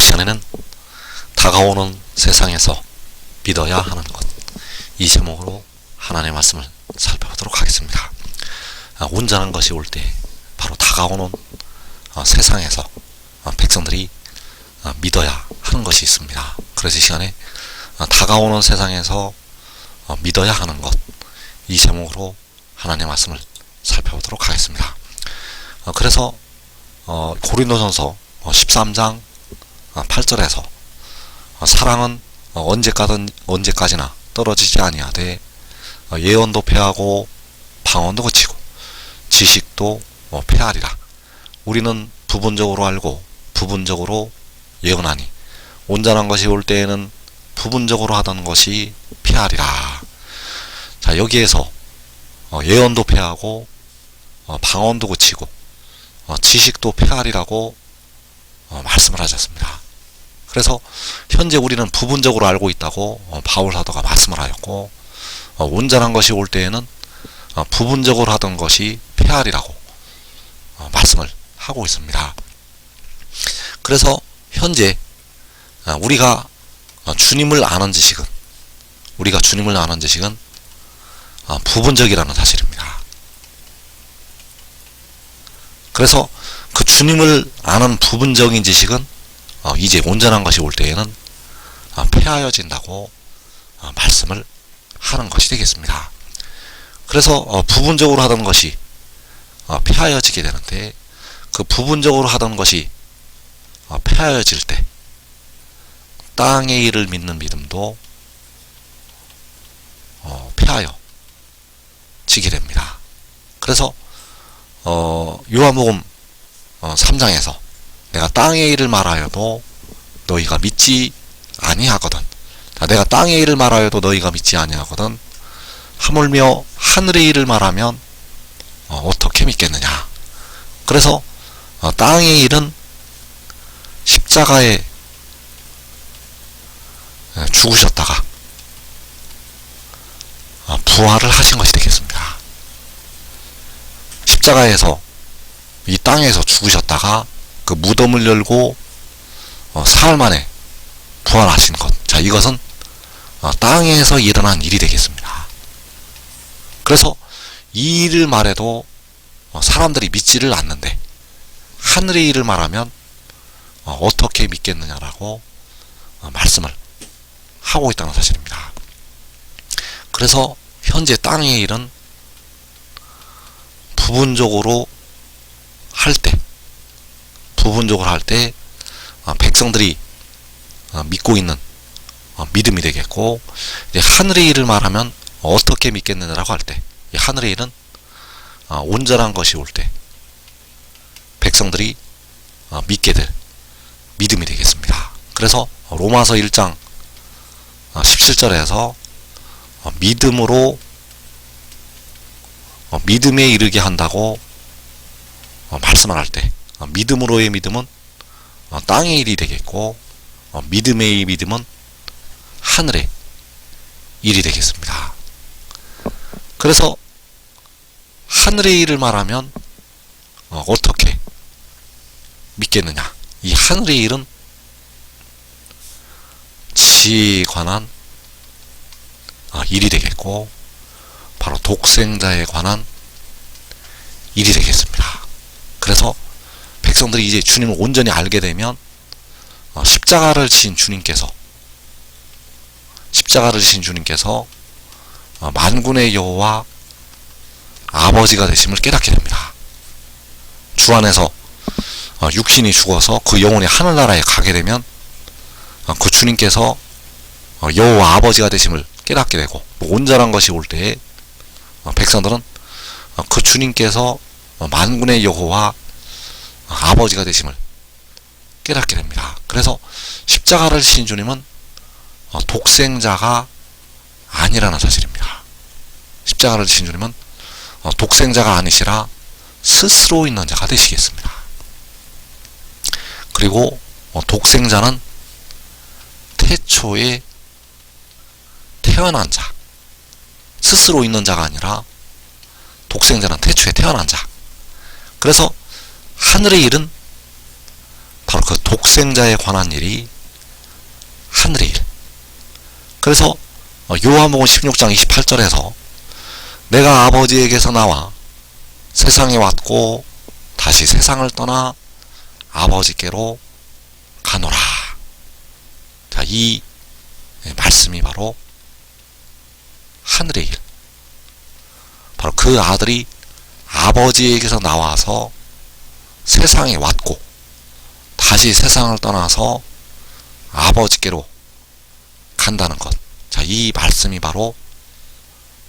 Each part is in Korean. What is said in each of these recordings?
시간에는 다가오는 세상에서 믿어야 하는 것, 이 제목으로 하나님의 말씀을 살펴보도록 하겠습니다. 온전한 것이 올 때 바로 다가오는 세상에서 백성들이 믿어야 하는 것이 있습니다. 그래서 이 시간에 다가오는 세상에서 믿어야 하는 것, 이 제목으로 하나님의 말씀을 살펴보도록 하겠습니다. 그래서 고린도전서 13장 8절에서 사랑은 언제까지나 떨어지지 아니하되 예언도 패하고 방언도 그치고 지식도 패하리라. 우리는 부분적으로 알고 부분적으로 예언하니 온전한 것이 올 때에는 부분적으로 하던 것이 패하리라. 자, 여기에서 예언도 패하고 방언도 그치고 지식도 패하리라고 말씀을 하셨습니다. 그래서 현재 우리는 부분적으로 알고 있다고 바울 사도가 말씀을 하였고, 온전한 것이 올 때에는 부분적으로 하던 것이 패하리라고 말씀을 하고 있습니다. 그래서 현재 우리가 주님을 아는 지식은 부분적이라는 사실입니다. 그래서 그 주님을 아는 부분적인 지식은 이제 온전한 것이 올 때에는 패하여진다고 말씀을 하는 것이 되겠습니다. 그래서 부분적으로 하던 것이 패하여지게 되는데, 그 부분적으로 하던 것이 패하여질 때 땅의 일을 믿는 믿음도 패하여지게 됩니다. 그래서 요한복음 3장에서 내가 땅의 일을 말하여도 너희가 믿지 아니하거든. 내가 땅의 일을 말하여도 너희가 믿지 아니하거든. 하물며 하늘의 일을 말하면 어떻게 믿겠느냐. 그래서 땅의 일은 십자가에 죽으셨다가 부활을 하신 것이 되겠습니다. 십자가에서 이 땅에서 죽으셨다가 그 무덤을 열고 사흘 만에 부활하신 것. 자, 이것은 땅에서 일어난 일이 되겠습니다. 그래서 이 일을 말해도 사람들이 믿지를 않는데, 하늘의 일을 말하면 어떻게 믿겠느냐라고 말씀을 하고 있다는 사실입니다. 그래서 현재 땅의 일은 부분적으로 할 때 백성들이 믿고 있는 믿음이 되겠고, 이제 하늘의 일을 말하면 어떻게 믿겠느냐라고 할 때, 이 하늘의 일은 온전한 것이 올 때 백성들이 믿게 될 믿음이 되겠습니다. 그래서 로마서 1장 17절에서 믿음으로 믿음에 이르게 한다고 말씀을 할 때, 믿음으로의 믿음은 땅의 일이 되겠고, 믿음의 믿음은 하늘의 일이 되겠습니다. 그래서 하늘의 일을 말하면 어떻게 믿겠느냐. 이 하늘의 일은 지혜에 관한 일이 되겠고, 바로 독생자에 관한 일이 되겠습니다. 그래서 백성들이 이제 주님을 온전히 알게 되면 십자가를 지신 주님께서 만군의 여호와 아버지가 되심을 깨닫게 됩니다. 주 안에서 육신이 죽어서 그 영혼이 하늘나라에 가게 되면 그 주님께서 여호와 아버지가 되심을 깨닫게 되고, 온전한 것이 올 때에 백성들은 그 주님께서 만군의 여호와 아버지가 되심을 깨닫게 됩니다. 그래서 십자가를 지신 주님은 독생자가 아니라는 사실입니다. 십자가를 지신 주님은 독생자가 아니시라 스스로 있는 자가 되시겠습니다. 그리고 독생자는 태초에 태어난 자, 스스로 있는 자가 아니라 독생자는 태초에 태어난 자. 그래서 하늘의 일은 바로 그 독생자에 관한 일이 하늘의 일. 그래서 요한복음 16장 28절에서 내가 아버지에게서 나와 세상에 왔고 다시 세상을 떠나 아버지께로 가노라. 자, 이 말씀이 바로 하늘의 일. 바로 그 아들이 아버지에게서 나와서 세상에 왔고 다시 세상을 떠나서 아버지께로 간다는 것. 자, 이 말씀이 바로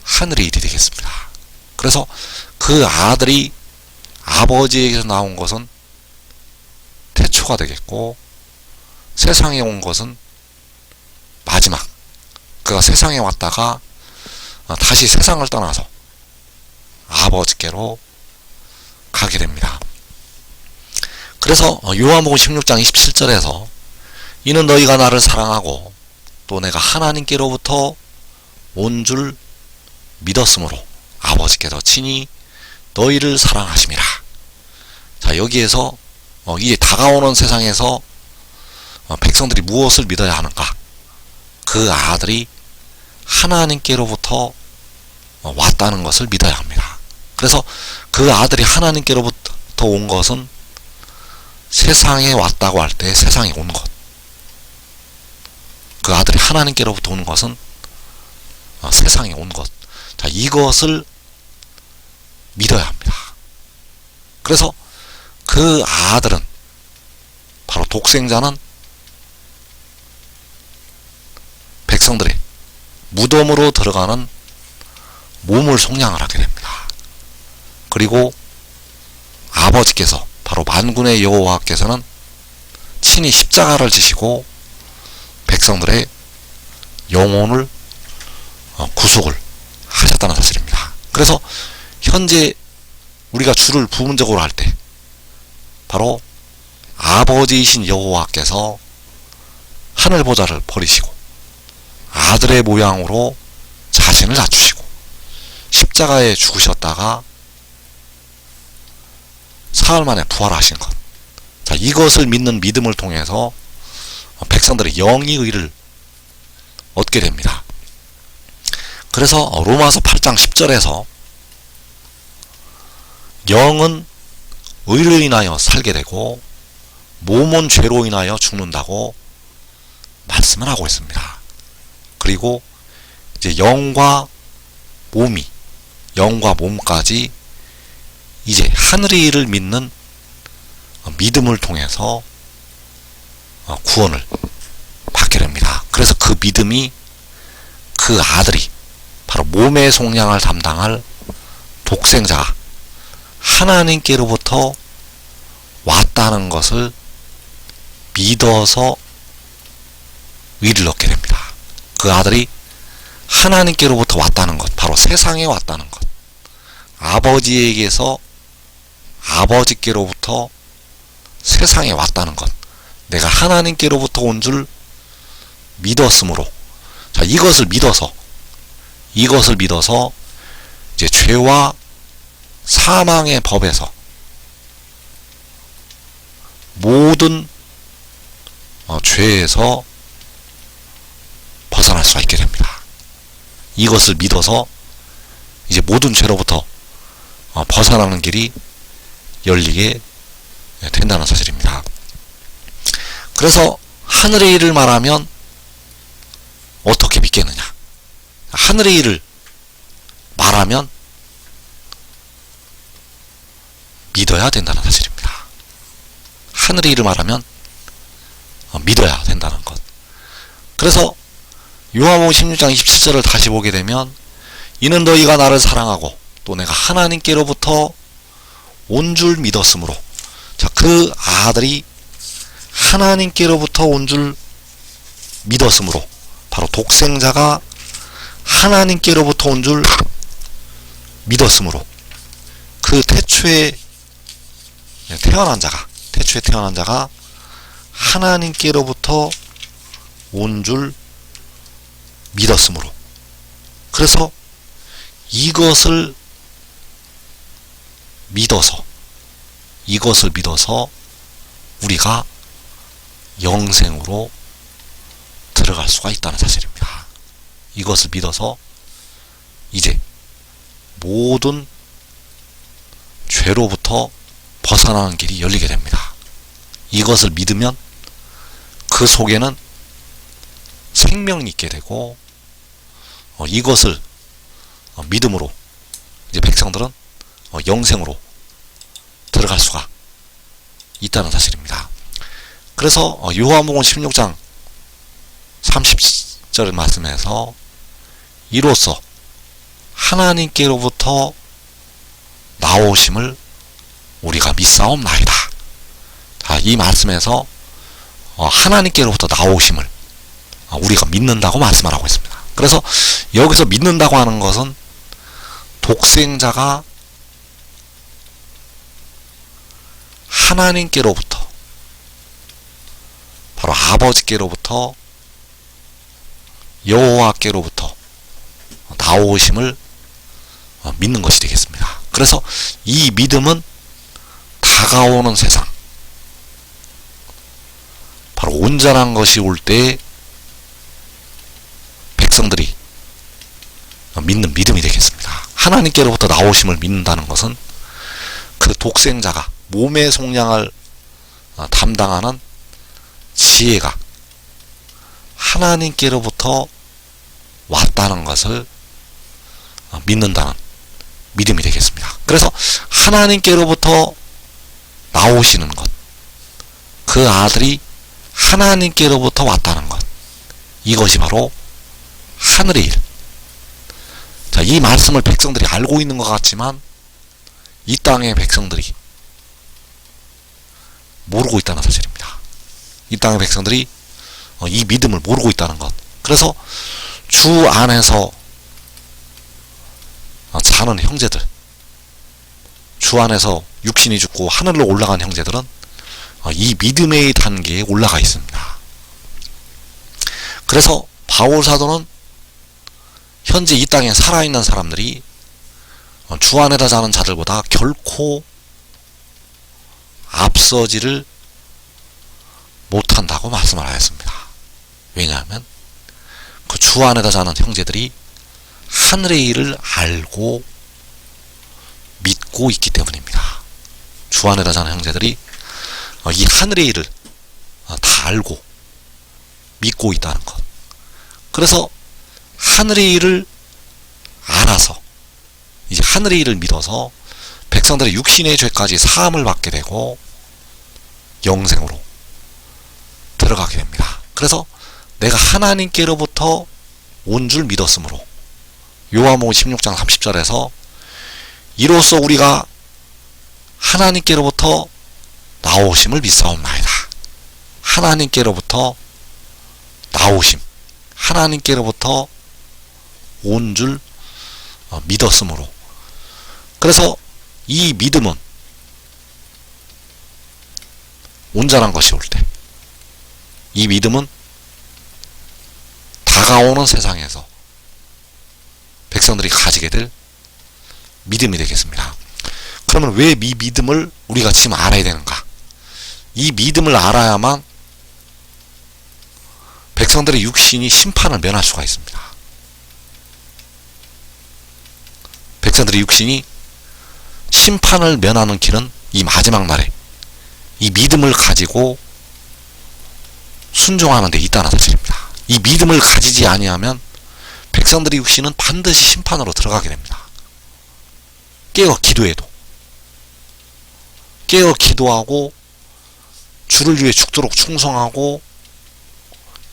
하늘의 일이 되겠습니다. 그래서 그 아들이 아버지에게서 나온 것은 태초가 되겠고 세상에 온 것은 마지막. 그가 세상에 왔다가 다시 세상을 떠나서 아버지께로 가게 됩니다. 그래서 요한복음 16장 27절에서 이는 너희가 나를 사랑하고 또 내가 하나님께로부터 온 줄 믿었으므로 아버지께서 친히 너희를 사랑하심이라. 자, 여기에서 이제 다가오는 세상에서 백성들이 무엇을 믿어야 하는가? 그 아들이 하나님께로부터 왔다는 것을 믿어야 합니다. 그래서 그 아들이 하나님께로부터 온 것은 세상에 왔다고 할 때 세상에 온 것. 그 아들이 하나님께로부터 온 것은 세상에 온 것. 자, 이것을 믿어야 합니다. 그래서 그 아들은 바로 독생자는 백성들이 무덤으로 들어가는 몸을 속량을 하게 됩니다. 그리고 아버지께서 바로 만군의 여호와께서는 친히 십자가를 지시고 백성들의 영혼을 구속을 하셨다는 사실입니다. 그래서 현재 우리가 주를 부분적으로 할 때 바로 아버지이신 여호와께서 하늘 보좌를 버리시고 아들의 모양으로 자신을 낮추시고 십자가에 죽으셨다가 사흘 만에 부활하신 것. 자, 이것을 믿는 믿음을 통해서 백성들의 영의 의를 얻게 됩니다. 그래서 로마서 8장 10절에서 영은 의로 인하여 살게 되고 몸은 죄로 인하여 죽는다고 말씀을 하고 있습니다. 그리고 이제 영과 몸까지 이제 하늘의 일을 믿는 믿음을 통해서 구원을 받게 됩니다. 그래서 그 믿음이 그 아들이 바로 몸의 속량을 담당할 독생자가 하나님께로부터 왔다는 것을 믿어서 의를 얻게 됩니다. 그 아들이 하나님께로부터 왔다는 것, 바로 세상에 왔다는 것, 아버지에게서 아버지께로부터 세상에 왔다는 것, 내가 하나님께로부터 온 줄 믿었으므로, 자, 이것을 믿어서 이제 죄와 사망의 법에서 모든 죄에서 벗어날 수가 있게 됩니다. 이것을 믿어서 이제 모든 죄로부터 벗어나는 길이 열리게 된다는 사실입니다. 그래서 하늘의 일을 말하면 어떻게 믿겠느냐? 하늘의 일을 말하면 믿어야 된다는 사실입니다. 하늘의 일을 말하면 믿어야 된다는 것. 그래서 요한복음 16장 27절을 다시 보게 되면 이는 너희가 나를 사랑하고 또 내가 하나님께로부터 온 줄 믿었으므로, 자, 그 아들이 하나님께로부터 온 줄 믿었으므로, 바로 독생자가 하나님께로부터 온 줄 믿었으므로, 그 태초에 태어난 자가 하나님께로부터 온 줄 믿었으므로, 그래서 이것을 믿어서 우리가 영생으로 들어갈 수가 있다는 사실입니다. 이것을 믿어서 이제 모든 죄로부터 벗어나는 길이 열리게 됩니다. 이것을 믿으면 그 속에는 생명이 있게 되고, 이것을 믿음으로 이제 백성들은 영생으로 들어갈 수가 있다는 사실입니다. 그래서 요한복음 16장 30절 말씀에서 이로써 하나님께로부터 나오심을 우리가 믿사옵나이다. 자, 이 말씀에서 하나님께로부터 나오심을 우리가 믿는다고 말씀을 하고 있습니다. 그래서 여기서 믿는다고 하는 것은 독생자가 하나님께로부터, 바로 아버지께로부터, 여호와께로부터 나오심을 믿는 것이 되겠습니다. 그래서 이 믿음은 다가오는 세상, 바로 온전한 것이 올 때 백성들이 믿는 믿음이 되겠습니다. 하나님께로부터 나오심을 믿는다는 것은 그 독생자가 몸의 속량을 담당하는 지혜가 하나님께로부터 왔다는 것을 믿는다는 믿음이 되겠습니다. 그래서 하나님께로부터 나오시는 것, 그 아들이 하나님께로부터 왔다는 것, 이것이 바로 하늘의 일. 자, 이 말씀을 백성들이 알고 있는 것 같지만 이 땅의 백성들이 모르고 있다는 사실입니다. 이 땅의 백성들이 이 믿음을 모르고 있다는 것. 그래서 주 안에서 사는 형제들, 주 안에서 육신이 죽고 하늘로 올라간 형제들은 이 믿음의 단계에 올라가 있습니다. 그래서 바울 사도는 현재 이 땅에 살아있는 사람들이 주 안에다 사는 자들보다 결코 앞서지를 못한다고 말씀을 하였습니다. 왜냐하면 그 주 안에다 사는 형제들이 하늘의 일을 알고 믿고 있기 때문입니다. 주 안에다 사는 형제들이 이 하늘의 일을 다 알고 믿고 있다는 것. 그래서 하늘의 일을 알아서 이제 하늘의 일을 믿어서 백성들의 육신의 죄까지 사함을 받게 되고 영생으로 들어가게 됩니다. 그래서 내가 하나님께로부터 온 줄 믿었으므로 요한복음 16장 30절에서 이로써 우리가 하나님께로부터 나오심을 믿사옵나이다. 하나님께로부터 나오심, 하나님께로부터 온 줄 믿었으므로. 그래서 이 믿음은 온전한 것이 올 때, 이 믿음은 다가오는 세상에서 백성들이 가지게 될 믿음이 되겠습니다. 그러면 왜 이 믿음을 우리가 지금 알아야 되는가? 이 믿음을 알아야만 백성들의 육신이 심판을 면할 수가 있습니다. 백성들의 육신이 심판을 면하는 길은 이 마지막 날에 이 믿음을 가지고 순종하는 데 있다는 사실입니다. 이 믿음을 가지지 아니하면 백성들의 육신은 반드시 심판으로 들어가게 됩니다. 깨어 기도해도, 깨어 기도하고 주를 위해 죽도록 충성하고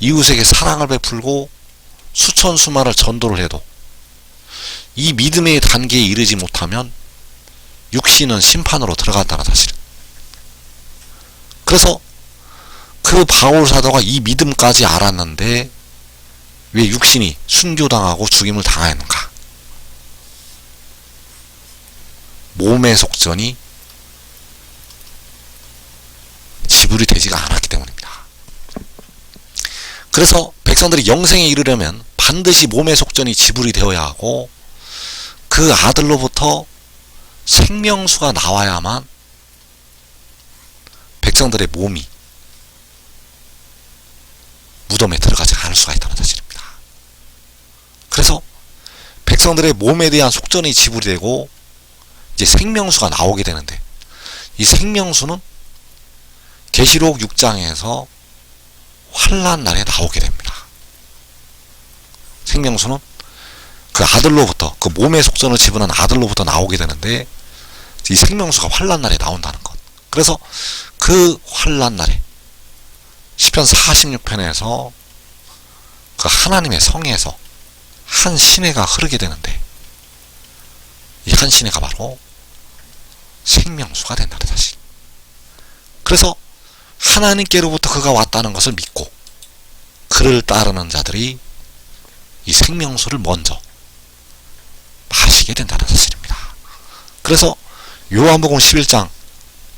이웃에게 사랑을 베풀고 수천 수만을 전도를 해도 이 믿음의 단계에 이르지 못하면 육신은 심판으로 들어간다는 사실. 그래서 그 바울 사도가 이 믿음까지 알았는데 왜 육신이 순교당하고 죽임을 당하였는가? 몸의 속전이 지불이 되지가 않았기 때문입니다. 그래서 백성들이 영생에 이르려면 반드시 몸의 속전이 지불이 되어야 하고 그 아들로부터 생명수가 나와야만 백성들의 몸이 무덤에 들어가지 않을 수가 있다는 사실입니다. 그래서 백성들의 몸에 대한 속전이 지불이 되고 이제 생명수가 나오게 되는데, 이 생명수는 계시록 6장에서 환난 날에 나오게 됩니다. 생명수는 그 아들로부터, 그 몸의 속전을 지불한 아들로부터 나오게 되는데, 이 생명수가 환난 날에 나온다는 것. 그래서 그 환난 날에 시편 46편에서 그 하나님의 성에서 한 시내가 흐르게 되는데, 이 한 시내가 바로 생명수가 된다는 사실. 그래서 하나님께로부터 그가 왔다는 것을 믿고 그를 따르는 자들이 이 생명수를 먼저 마시게 된다는 사실입니다. 그래서 요한복음 11장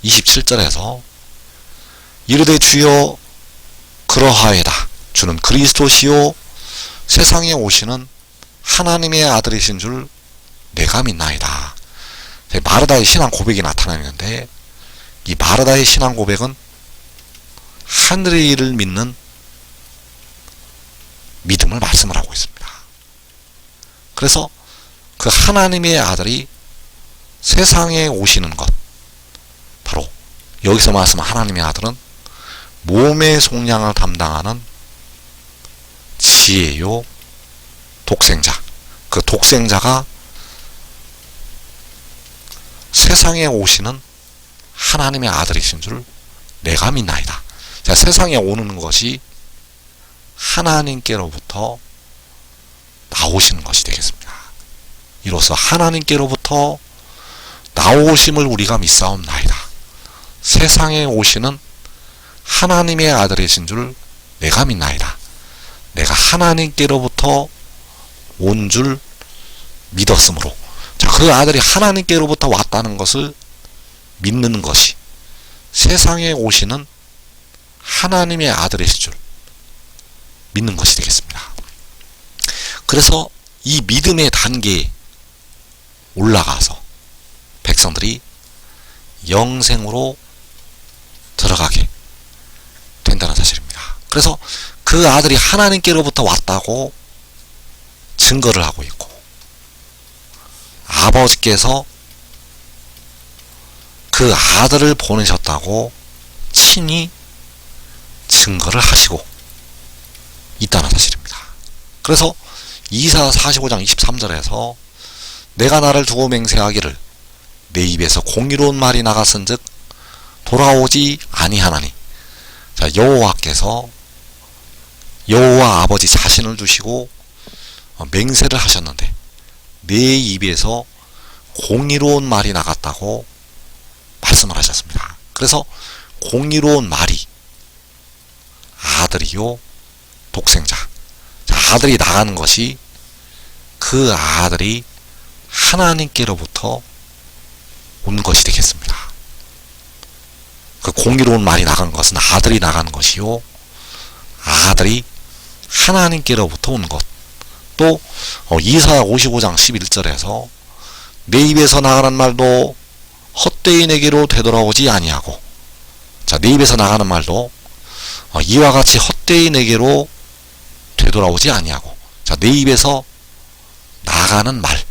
27절에서 이르되 주여 그러하외다. 주는 그리스도시요 세상에 오시는 하나님의 아들이신 줄 내가 믿나이다. 마르다의 신앙 고백이 나타나는데, 이 마르다의 신앙 고백은 하늘의 일을 믿는 믿음을 말씀을 하고 있습니다. 그래서 그 하나님의 아들이 세상에 오시는 것, 바로 여기서 말씀한 하나님의 아들은 몸의 속량을 담당하는 지혜요 독생자, 그 독생자가 세상에 오시는 하나님의 아들이신 줄 내가 믿나이다. 자, 세상에 오는 것이 하나님께로부터 나오시는 것이 되겠습니다. 이로써 하나님께로부터 나오심을 우리가 믿사옵나이다. 세상에 오시는 하나님의 아들이신 줄 내가 믿나이다. 내가 하나님께로부터 온 줄 믿었으므로, 자, 그 아들이 하나님께로부터 왔다는 것을 믿는 것이 세상에 오시는 하나님의 아들이신 줄 믿는 것이 되겠습니다. 그래서 이 믿음의 단계에 올라가서 백성들이 영생으로 들어가게 된다는 사실입니다. 그래서 그 아들이 하나님께로부터 왔다고 증거를 하고 있고, 아버지께서 그 아들을 보내셨다고 친히 증거를 하시고 있다는 사실입니다. 그래서 이사 45장 23절에서 내가 나를 두고 맹세하기를 내 입에서 공의로운 말이 나갔은즉 돌아오지 아니하나니, 자, 여호와께서 여호와 아버지 자신을 두시고 맹세를 하셨는데 내 입에서 공의로운 말이 나갔다고 말씀을 하셨습니다. 그래서 공의로운 말이 아들이요 독생자, 자, 아들이 나가는 것이 그 아들이 하나님께로부터 온 것이 되겠습니다. 그 공의로운 말이 나간 것은 아들이 나가는 것이요 아들이 하나님께로부터 온 것. 또 이사야 55장 11절에서 내 입에서 나가는 말도 헛되이 내게로 되돌아오지 아니하고, 자, 내 입에서 나가는 말도 이와 같이 헛되이 내게로 되돌아오지 아니하고, 자, 내 입에서 나가는 말,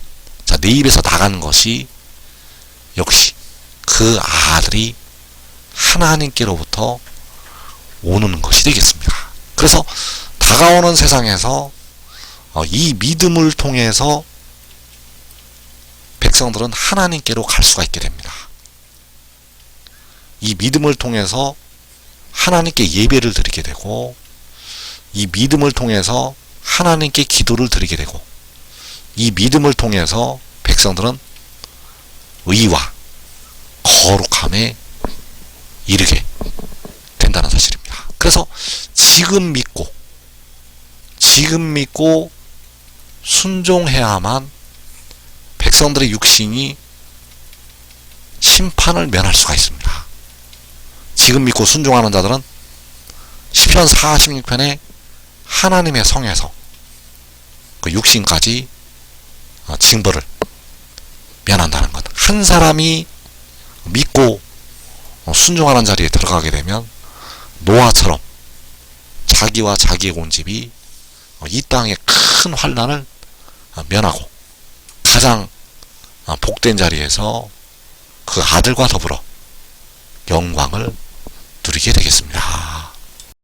자, 내 입에서 나가는 것이 역시 그 아들이 하나님께로부터 오는 것이 되겠습니다. 그래서 다가오는 세상에서 이 믿음을 통해서 백성들은 하나님께로 갈 수가 있게 됩니다. 이 믿음을 통해서 하나님께 예배를 드리게 되고, 이 믿음을 통해서 하나님께 기도를 드리게 되고, 이 믿음을 통해서 백성들은 의와 거룩함에 이르게 된다는 사실입니다. 그래서 지금 믿고 순종해야만 백성들의 육신이 심판을 면할 수가 있습니다. 지금 믿고 순종하는 자들은 시편 46편에 하나님의 성에서 그 육신까지 징벌을 면한다는 것. 한 사람이 믿고 순종하는 자리에 들어가게 되면 노아처럼 자기와 자기의 온 집이 이 땅의 큰 환난을 면하고 가장 복된 자리에서 그 아들과 더불어 영광을 누리게 되겠습니다.